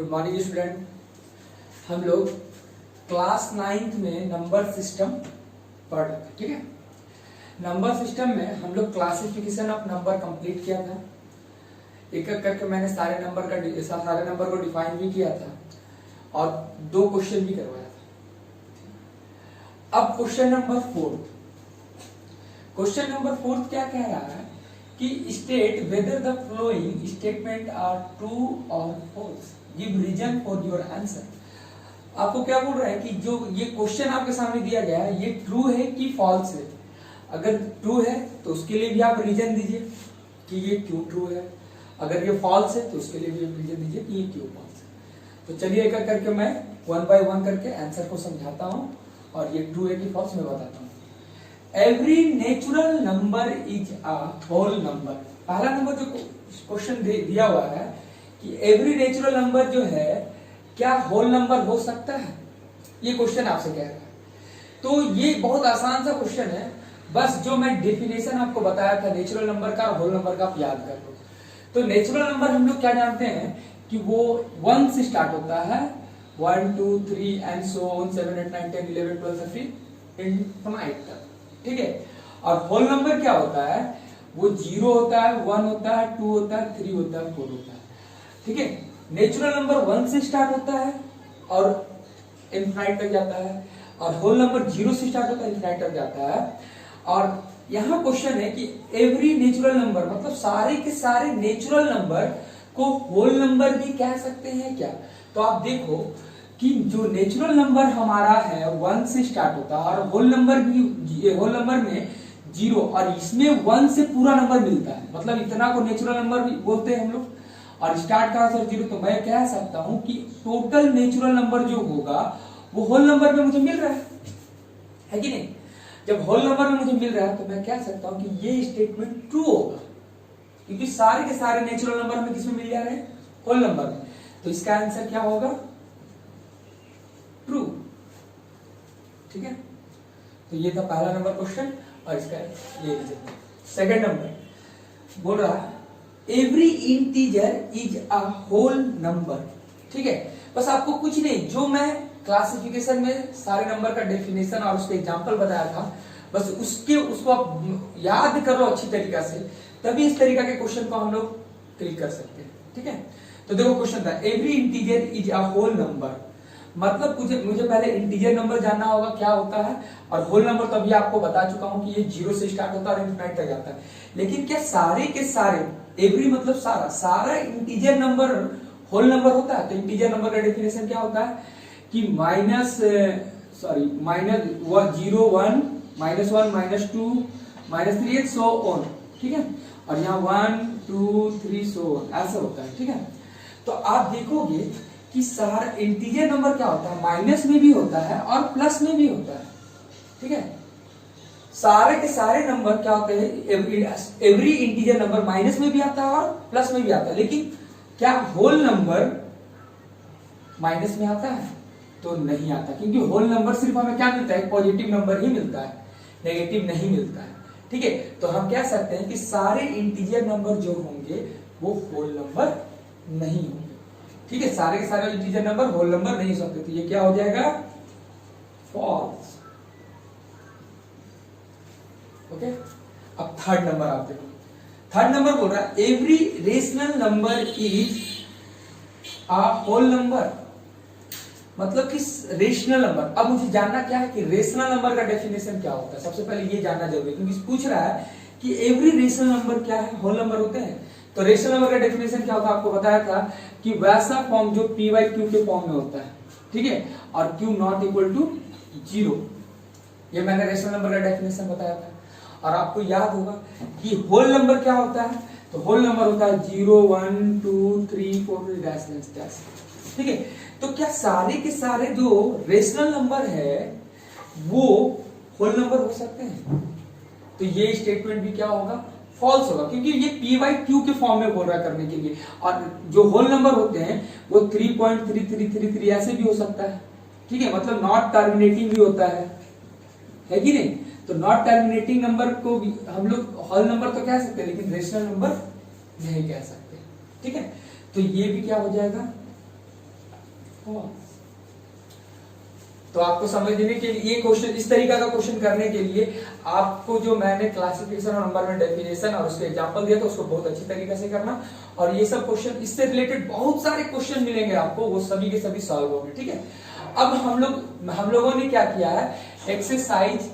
Good morning student. हम लोग class 9th में नंबर सिस्टम पढ़ रहे थे, ठीक है। नंबर सिस्टम में हम लोग क्लासिफिकेशन ऑफ नंबर कंप्लीट किया था। एक एक करके मैंने सारे नंबर को डिफाइन भी किया था और 2 क्वेश्चन भी करवाया था। अब क्वेश्चन नंबर 4 क्या कह रहा है कि state whether the following statement are true और false, give reason for your answer. आपको क्या बोल रहा है कि जो ये क्वेश्चन आपके सामने दिया गया है ये ट्रू है कि फॉल्स है। अगर ट्रू है तो उसके लिए भी आप रीजन दीजिए कि ये क्यों ट्रू है, अगर ये फॉल्स है तो उसके लिए भी रीजन दीजिए कि ये क्यों फॉल्स है। तो चलिए एक एक करके मैं 1 by 1 करके आंसर को समझाता हूं और ये ट्रू है कि फॉल्स मैं बताता हूं। Every natural number is a whole number. पहला नंबर जो क्वेश्चन दिया हुआ है कि एवरी नेचुरल नंबर जो है क्या होल नंबर हो सकता है, ये क्वेश्चन आपसे कह रहा है। तो ये बहुत आसान सा क्वेश्चन है, बस जो मैं डेफिनेशन आपको बताया था नेचुरल नंबर का और होल नंबर का आप याद कर लो। तो नेचुरल नंबर हम लोग क्या जानते हैं कि वो 1 से स्टार्ट होता है, 1 2 3 एंड सो ऑन 7 8 9 10 11 12 13 इनफिनिट तक, ठीक है। और होल नंबर क्या होता है, वो 0 होता है, 1 होता है, 2 होता है, 3 होता है, 4 होता है, ठीक है। नेचुरल नंबर 1 से स्टार्ट होता है और इनफिनिट तक जाता है, और होल नंबर 0 से स्टार्ट होता है, इनफिनिट तक जाता है। और यहाँ क्वेश्चन है कि एवरी नेचुरल नंबर मतलब सारे के सारे नेचुरल नंबर को होल नंबर भी कह सकते हैं क्या। तो आप देखो कि जो नेचुरल नंबर हमारा है 1 से स्टार्ट होता है और होल नंबर में 0 और इसमें 1 से पूरा नंबर मिलता है, मतलब इतना को नेचुरल नंबर भी बोलते हैं हम लोग, और स्टार्ट का आंसर 0। तो मैं कह सकता हूं कि टोटल नेचुरल नंबर जो होगा वो होल नंबर में मुझे मिल रहा है कि नहीं। जब होल नंबर में मुझे मिल रहा है तो मैं कह सकता हूं कि ये स्टेटमेंट ट्रू होगा, क्योंकि सारे के सारे नेचुरल नंबर हमें किसमें मिल जा रहे हैं, होल नंबर में। तो इसका आंसर क्या होगा, ट्रू, ठीक है। तो ये था पहला नंबर क्वेश्चन और इसका ये सेकंड नंबर बोल रहा है every integer is a whole number, ठीक है। बस आपको कुछ नहीं, जो मैं क्लासिफिकेशन में सारे नंबर का डेफिनेशन और उसके एग्जांपल बताया था, बस उसको आप याद कर लो अच्छी तरीका से, तभी इस तरीका के क्वेश्चन को हम लोग क्लिक कर सकते हैं, ठीक है। तो देखो क्वेश्चन था every integer is a whole number, मतलब मुझे पहले इंटीजर नंबर जानना होगा क्या होता है, और होल नंबर तो अभी आपको बता चुका हूं कि ये 0 से स्टार्ट होता है और इनफिनिट तक जाता है। लेकिन क्या सारे के सारे, एवरी मतलब सारा इंटीजर नंबर होल नंबर होता है। तो इंटीजर नंबर का डेफिनेशन क्या होता है कि माइनस 0 1 -1 -2 -3 सो ऑन, ठीक है। और यहाँ 1 2 3 सो ऑन ऐसा होता है, ठीक है। तो आप देखोगे कि सारा इंटीजर नंबर क्या होता है, माइनस में भी होता है और प्लस में भी होता है, ठीक है। सारे के सारे नंबर क्या होते हैं, एवरी इंटीजर नंबर माइनस में भी आता है और प्लस में भी आता है। लेकिन क्या होल नंबर माइनस में आता है, तो नहीं आता, क्योंकि होल नंबर सिर्फ हमें क्या मिलता है, पॉजिटिव नंबर ही मिलता है, नेगेटिव नहीं मिलता है, ठीक है। तो हम कह सकते हैं कि सारे इंटीजर नंबर जो होंगे वो होल नंबर नहीं होंगे, ठीक है। सारे के सारे इंटीजर नंबर होल नंबर नहीं हो सकते, तो ये क्या हो जाएगा, फॉल्स, ओके। अब थर्ड नंबर आप देखो, थर्ड नंबर बोल रहा है every rational number is a whole number, मतलब कि रेशनल नंबर। अब मुझे जानना क्या है कि रेशनल नंबर का डेफिनेशन क्या होता है, सबसे पहले ये जानना जरूरी है, क्योंकि पूछ रहा है कि एवरी रेशनल नंबर क्या है, होल नंबर होते हैं। तो रेशनल नंबर का डेफिनेशन क्या होता है, आपको बताया था कि वैसा फॉर्म जो p बाई क्यू के फॉर्म में होता है, ठीक है, और q नॉट इक्वल टू 0, ये मैंने रेशनल नंबर का डेफिनेशन बताया था। और आपको याद होगा कि होल नंबर क्या होता है, तो होल नंबर होता है 0 1 2 3 4 डैश डैश, ठीक है। तो क्या सारे के सारे जो रेशनल नंबर है वो होल नंबर हो सकते हैं, तो ये स्टेटमेंट भी क्या होगा, फॉल्स होगा, क्योंकि ये p बाई क्यू के फॉर्म में बोल रहा है करने के लिए। और जो होल नंबर होते हैं वो 3.3333 ऐसे भी हो सकता है, ठीक है, मतलब नॉट टर्मिनेटिंग भी होता है कि नहीं। तो नॉट टर्मिनेटिंग नंबर को भी हम लोग होल नंबर तो कह सकते हैं, लेकिन रेशनल नंबर नहीं कह सकते, ठीक है। तो ये भी क्या हो जाएगा, false। तो आपको समझने के लिए ये क्वेश्चन, इस तरीका का क्वेश्चन करने के लिए आपको जो मैंने क्लासिफिकेशन और नंबर में डेफिनेशन और उसके एग्जांपल दिया था उसको बहुत अच्छी तरीके से करना। और ये सब क्वेश्चन, इससे रिलेटेड बहुत सारे क्वेश्चन मिलेंगे आपको, वो सभी के सभी सॉल्व होंगे, ठीक है। अब हम लोगों ने क्या किया है, एक्सरसाइज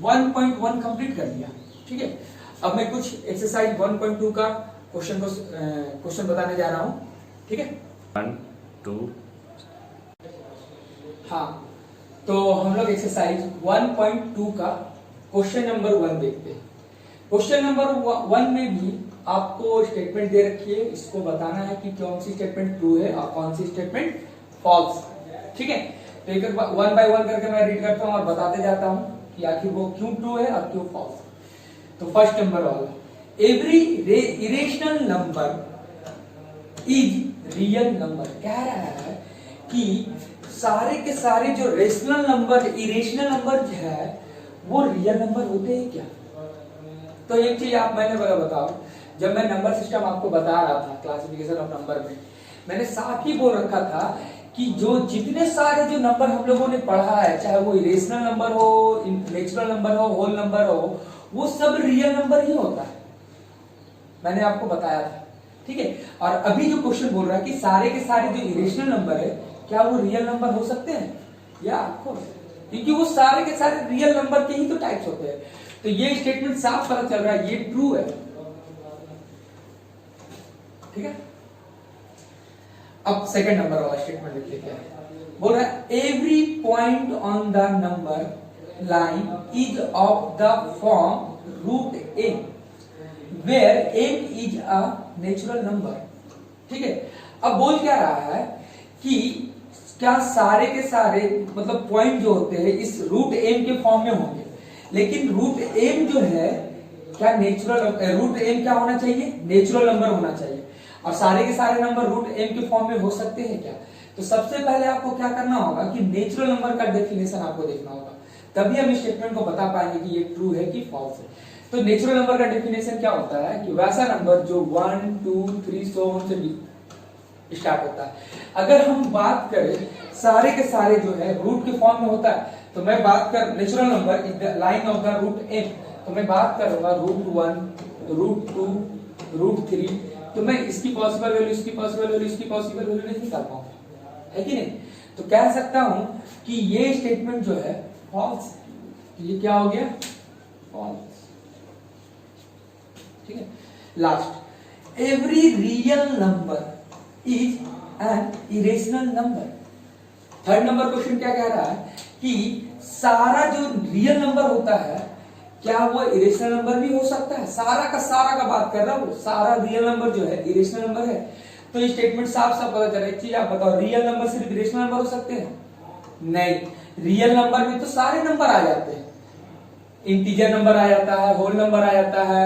1.1 कंप्लीट कर लिया, ठीक है। अब मैं कुछ एक्सरसाइज 1.2 का क्वेश्चन बताने जा रहा हूं, ठीक है। 1, 2। हाँ, तो हम लोग एक्सरसाइज 1.2 का क्वेश्चन नंबर 1 देखते हैं। क्वेश्चन नंबर 1 में भी आपको स्टेटमेंट दे रखी है, इसको बताना है कि कौन सी स्टेटमेंट ट्रू है और कौन सी स्टेटमेंट फॉल्स, ठीक है। तो एक 1 बाय 1 करके मैं रीड करता हूं और बताते जाता हूं कि आखिर वो क्यों ट्रू है और क्यों फॉल्स। तो फर्स्ट नंबर वाला, every irrational number is real number, कह रहा है कि सारे के सारे जो रेशनल नंबर, इरेशनल नंबर है वो रियल नंबर होते हैं क्या। तो एक चीज मैंने बताओ, जब मैं नंबर सिस्टम आपको बता रहा था क्लासिफिकेशन ऑफ नंबर में, मैंने साफ ही बोल रखा था कि जो जितने सारे जो नंबर हम लोगों ने पढ़ा है, चाहे वो इरेशनल नंबर हो, नेचुरल नंबर हो, होल नंबर हो, वो सब रियल नंबर ही होता है, मैंने आपको बताया था, ठीक है। और अभी जो क्वेश्चन बोल रहा है कि सारे के सारे जो इरेशनल नंबर है क्या वो रियल नंबर हो सकते हैं, या आपको, क्योंकि वो सारे के सारे रियल नंबर के ही तो टाइप्स होते हैं। तो ये स्टेटमेंट साफ पता चल रहा है, ये ट्रू है, ठीक है। अब सेकंड नंबर वाला स्टेटमेंट लिख लेते हैं। बोल रहा है every point on the number line is of the form root N where N is a natural number, ठीक है। अब बोल क्या रहा है कि क्या सारे के सारे मतलब पॉइंट जो होते हैं इस रूट एम के फॉर्म में होंगे, लेकिन रूट एम जो है क्या नेचुरल, रूट एम क्या होना चाहिए, नेचुरल नंबर होना चाहिए, और सारे के सारे नंबर रूट एम के फॉर्म में हो सकते हैं क्या। तो सबसे पहले आपको क्या करना होगा कि नेचुरल नंबर का डेफिनेशन आपको देखना होगा, तभी हम इस स्टेटमेंट को बता पाएंगे कि ये ट्रू है कि फॉल्स है। तो नेचुरल नंबर का डेफिनेशन क्या होता है कि वैसा नंबर जो 1, 2, 3 सो ऑन से स्टार्ट होता है। अगर हम बात करें सारे के सारे जो है रूट के फॉर्म में होता है, तो मैं बात कर natural number is the line of the root M, तो मैं बात करूंगा रूट 1, रूट 2, रूट 3, तो मैं इसकी पॉसिबल वैल्यू, इसकी पॉसिबल वैल्यू, इसकी पॉसिबल वैल्यू नहीं निकाल पाऊंगा, है कि नहीं। तो कह सकता हूं कि ये स्टेटमेंट जो है फॉल्स, ये क्या हो गया, फॉल्स, ठीक है। Last, every real number is an irrational number. Third number question क्या कह रहा है कि सारा जो रियल नंबर होता है क्या वो इरेशनल नंबर भी हो सकता है। सारा का बात कर रहा हूं, सारा रियल नंबर जो है इरेशनल नंबर है। तो ये स्टेटमेंट साफ साफ पता चल रहा है। एक चीज आप बताओ, रियल नंबर सिर्फ इरेशनल नंबर हो सकते हैं, नहीं, रियल नंबर में तो सारे नंबर आ जाते हैं, इंटीजर नंबर आ जाता है, होल नंबर आ जाता है,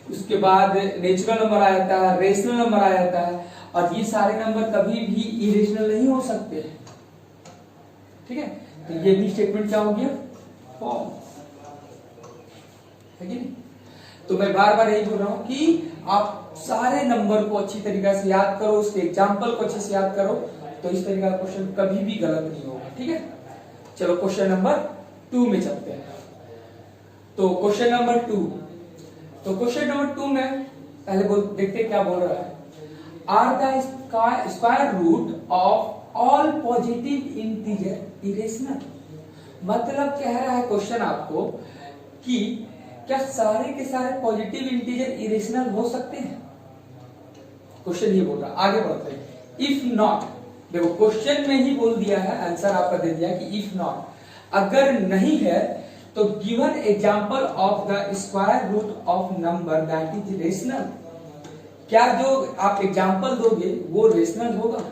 उसके बाद नेचुरल नंबर आ जाता है, रेशनल नंबर आ जाता है, और ये सारे नंबर कभी भी इरेशनल नहीं हो सकते, ठीक है। तो ये भी स्टेटमेंट क्या हो गया, फॉल्स, है कि नहीं। तो मैं बार बार यही बोल रहा हूं कि आप सारे नंबर को अच्छी तरीके से याद करो, उसके एग्जाम्पल को अच्छे से याद करो, तो इस तरीके का क्वेश्चन कभी भी गलत नहीं होगा, ठीक है। चलो क्वेश्चन नंबर 2 में चलते हैं। तो क्वेश्चन नंबर 2, तो क्वेश्चन नंबर 2 में पहले देखते क्या बोल रहा है। Are the square root of all positive integer irrational, मतलब कह रहा है क्वेश्चन आपको कि क्या सारे के सारे पॉजिटिव इंटीजर इरेशनल हो सकते हैं, क्वेश्चन ये बोल रहा है। आगे बढ़ते हैं। इफ नॉट, देखो क्वेश्चन में ही बोल दिया है, आंसर आपका दे दिया कि इफ नॉट, अगर नहीं है तो given example of the square root of number that is rational, क्या जो आप एग्जांपल दोगे वो रेशनल होगा।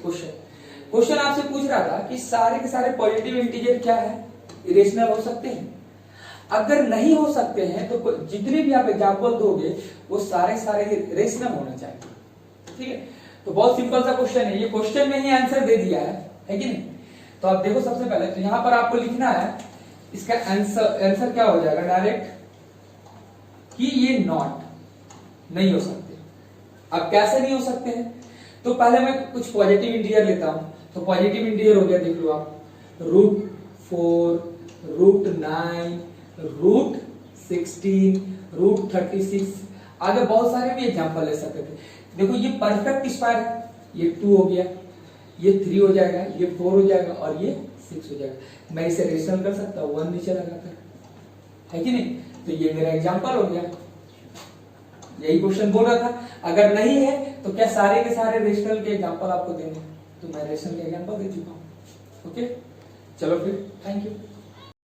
क्वेश्चन आपसे पूछ रहा था कि सारे के सारे पॉजिटिव इंटीजर क्या है, इरेशनल हो सकते हैं। अगर नहीं हो सकते हैं तो जितने भी आप एग्जांपल दोगे वो सारे रेशनल होने चाहिए, ठीक है। तो बहुत सिंपल सा क्वेश्चन है, ये क्वेश्चन में ही आंसर दे दिया है कि नहीं। तो आप देखो सबसे पहले तो यहां पर आपको लिखना है इसका आंसर क्या हो जाएगा डायरेक्ट, कि ये नॉट नहीं हो सकते। अब कैसे नहीं हो सकते हैं, तो पहले मैं कुछ पॉजिटिव इंटीजर लेता हूं, तो पॉजिटिव इंटीजर हो गया, देख लो आप, √4, √9, √16, √36, आगे बहुत सारे भी एग्जांपल ले सकते थे। देखो ये परफेक्ट स्क्वायर है, ये 2 हो गया, ये 3 हो जाएगा, ये 4 हो जाएगा और ये 6 हो जाएगा। मैं इसे रेशनल कर सकता हूँ, 1 नीचे लगाकर, है कि नहीं? तो ये मेरा एग्जांपल हो गया, यही क्वेश्चन बोल रहा था। अगर नहीं है तो क्या सारे के सारे रेशनल के एग्जांपल आपको देने, तो मैं रेशनल के एग्जांपल दे चुका हूँ। ओके, चलो फिर, थैंक यू।